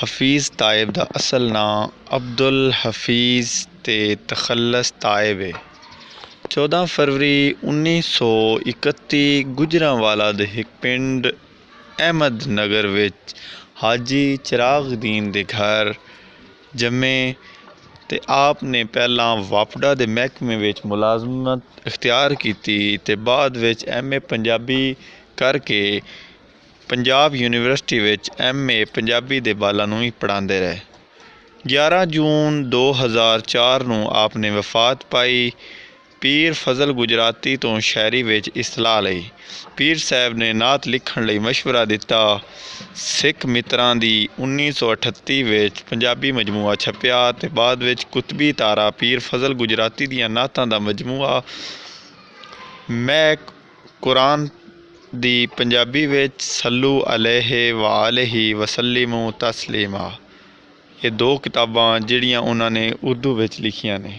हफीज़ तायब दा असल नाम अब्दुल हफीज़ ते तखल्लस तायब है। 14 फरवरी 1931 गुजरांवाला दे एक पिंड अहमद नगर विच हाजी चिरागुद्दीन दे घर जम्मे ते आपने पहला वापडा दे महकमे विच मुलाजमत इख्तियार की ते बाद विच MA पंजाबी करके Punjab university which MA Punjabi दे बालां नूं ही पढ़ांदे रहे। 11 जून 2004 नूं आपने वफात पाई। पीर फजल गुजराती तो शायरी विच इस्तलाह लई। पीर साहब ने नात लिखण लई मशवरा दिता। सिख मित्रां दी 1938 विच पंजाबी मजमूआ छपिया ते बाद विच कुतबी तारा पीर फजल गुजराती दियां नातां दा मजमूआ महक कुरान दी पंजाबी विच सल्लू अलैहि व आलिहि वसल्लिमु तस्लीमा। ये 2 किताबां जिहड़ियां उन्होंने उर्दू विच लिखियां ने।